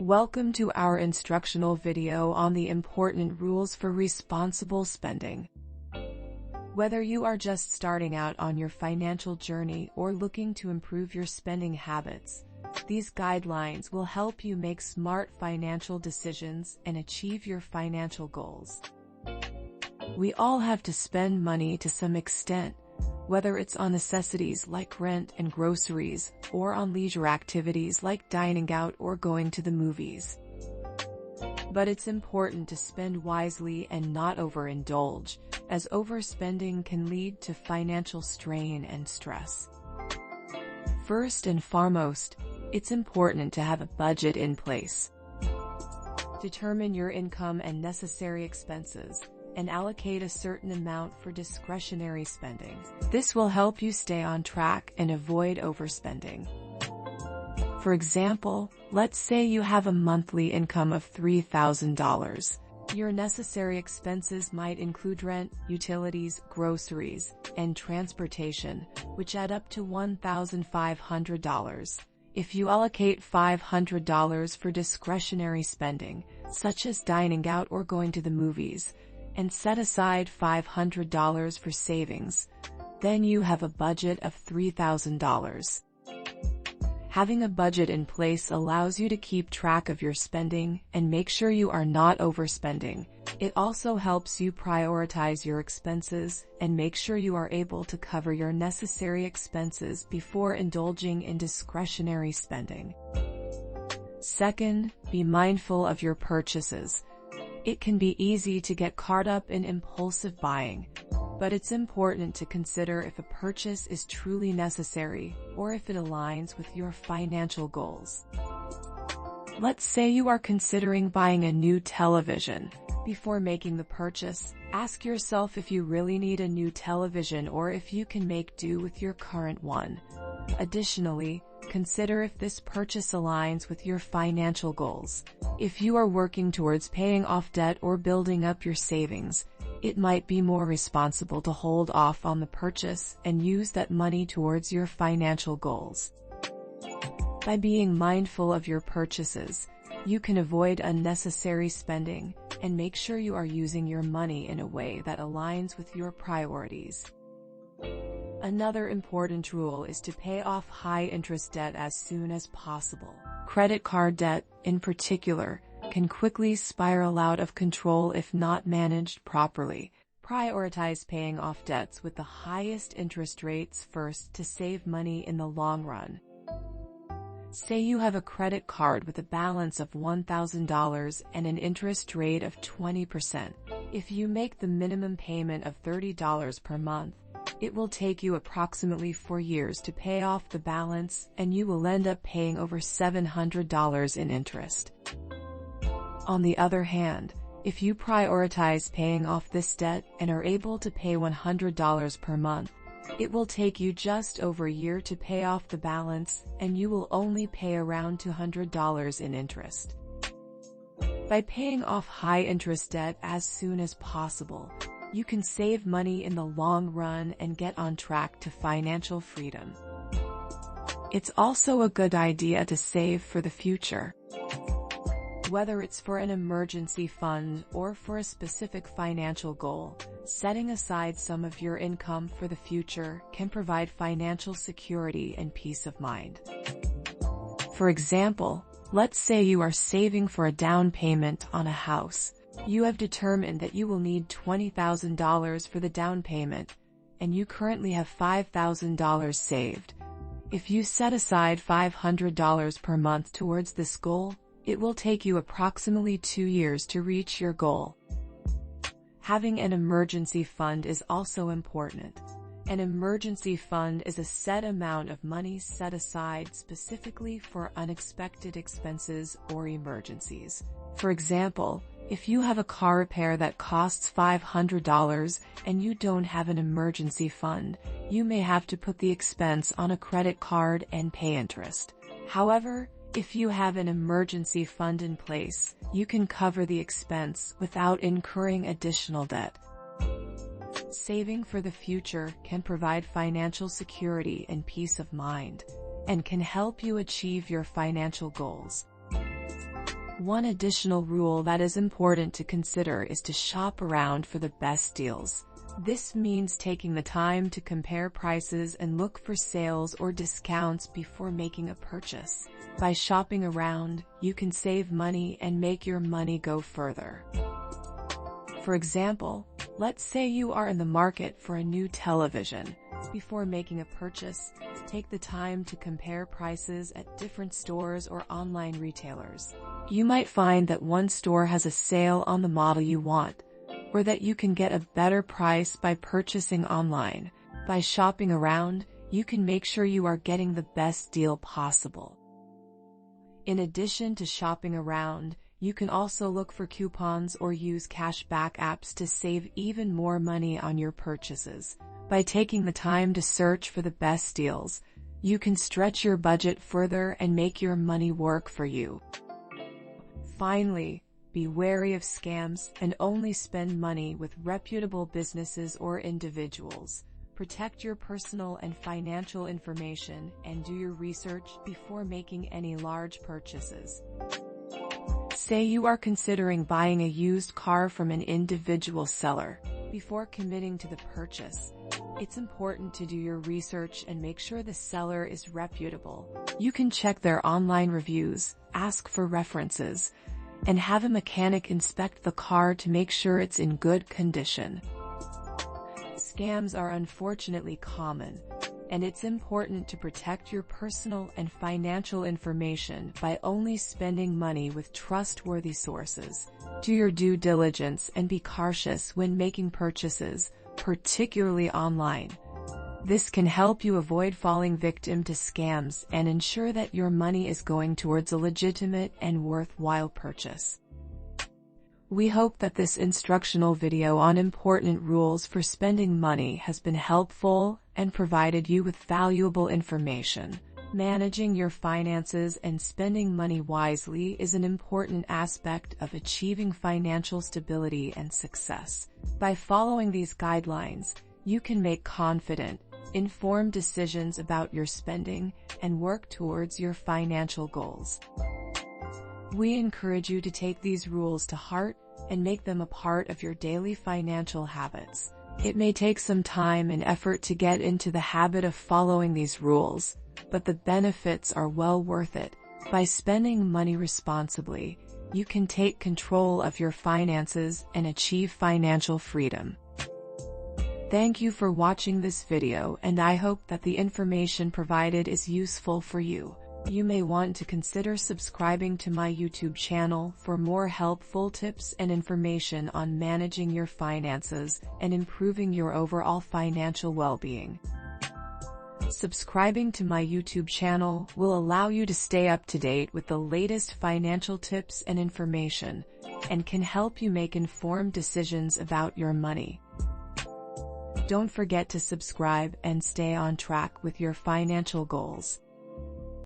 Welcome to our instructional video on the important rules for responsible spending. Whether you are just starting out on your financial journey or looking to improve your spending habits, these guidelines will help you make smart financial decisions and achieve your financial goals. We all have to spend money to some extent, whether it's on necessities like rent and groceries, or on leisure activities like dining out or going to the movies. But it's important to spend wisely and not overindulge, as overspending can lead to financial strain and stress. First and foremost, it's important to have a budget in place. Determine your income and necessary expenses, and allocate a certain amount for discretionary spending. This will help you stay on track and avoid overspending. For example, let's say you have a monthly income of $3,000. Your necessary expenses might include rent, utilities, groceries, and transportation, which add up to $1,500. If you allocate $500 for discretionary spending, such as dining out or going to the movies, and set aside $500 for savings, then you have a budget of $3,000. Having a budget in place allows you to keep track of your spending and make sure you are not overspending. It also helps you prioritize your expenses and make sure you are able to cover your necessary expenses before indulging in discretionary spending. Second, be mindful of your purchases. It can be easy to get caught up in impulsive buying, but it's important to consider if a purchase is truly necessary or if it aligns with your financial goals. Let's say you are considering buying a new television. Before making the purchase, ask yourself if you really need a new television or if you can make do with your current one. Additionally, consider if this purchase aligns with your financial goals. If you are working towards paying off debt or building up your savings, it might be more responsible to hold off on the purchase and use that money towards your financial goals. By being mindful of your purchases, you can avoid unnecessary spending and make sure you are using your money in a way that aligns with your priorities. Another important rule is to pay off high-interest debt as soon as possible. Credit card debt, in particular, can quickly spiral out of control if not managed properly. Prioritize paying off debts with the highest interest rates first to save money in the long run. Say you have a credit card with a balance of $1,000 and an interest rate of 20%. If you make the minimum payment of $30 per month, it will take you approximately 4 years to pay off the balance, and you will end up paying over $700 in interest. On the other hand, if you prioritize paying off this debt and are able to pay $100 per month, it will take you just over a year to pay off the balance, and you will only pay around $200 in interest. By paying off high-interest debt as soon as possible, you can save money in the long run and get on track to financial freedom. It's also a good idea to save for the future. Whether it's for an emergency fund or for a specific financial goal, setting aside some of your income for the future can provide financial security and peace of mind. For example, let's say you are saving for a down payment on a house. You have determined that you will need $20,000 for the down payment, and you currently have $5,000 saved. If you set aside $500 per month towards this goal, it will take you approximately 2 years to reach your goal. Having an emergency fund is also important. An emergency fund is a set amount of money set aside specifically for unexpected expenses or emergencies. For example, if you have a car repair that costs $500 and you don't have an emergency fund, you may have to put the expense on a credit card and pay interest. However, if you have an emergency fund in place, you can cover the expense without incurring additional debt. Saving for the future can provide financial security and peace of mind, and can help you achieve your financial goals. One additional rule that is important to consider is to shop around for the best deals. This means taking the time to compare prices and look for sales or discounts before making a purchase. By shopping around, you can save money and make your money go further. For example, let's say you are in the market for a new television. Before making a purchase, take the time to compare prices at different stores or online retailers. You might find that one store has a sale on the model you want, or that you can get a better price by purchasing online. By shopping around, you can make sure you are getting the best deal possible. In addition to shopping around, you can also look for coupons or use cashback apps to save even more money on your purchases. By taking the time to search for the best deals, you can stretch your budget further and make your money work for you. Finally, be wary of scams and only spend money with reputable businesses or individuals. Protect your personal and financial information and do your research before making any large purchases. Say you are considering buying a used car from an individual seller. Before committing to the purchase, it's important to do your research and make sure the seller is reputable. You can check their online reviews, ask for references, and have a mechanic inspect the car to make sure it's in good condition. Scams are unfortunately common, and it's important to protect your personal and financial information by only spending money with trustworthy sources. Do your due diligence and be cautious when making purchases, particularly online. This can help you avoid falling victim to scams and ensure that your money is going towards a legitimate and worthwhile purchase. We hope that this instructional video on important rules for spending money has been helpful and provided you with valuable information. Managing your finances and spending money wisely is an important aspect of achieving financial stability and success. By following these guidelines, you can make confident, informed decisions about your spending and work towards your financial goals. We encourage you to take these rules to heart and make them a part of your daily financial habits. It may take some time and effort to get into the habit of following these rules, but the benefits are well worth it. By spending money responsibly, you can take control of your finances and achieve financial freedom. Thank you for watching this video, and I hope that the information provided is useful for you. You may want to consider subscribing to my YouTube channel for more helpful tips and information on managing your finances and improving your overall financial well-being. Subscribing to my YouTube channel will allow you to stay up to date with the latest financial tips and information, and can help you make informed decisions about your money. Don't forget to subscribe and stay on track with your financial goals.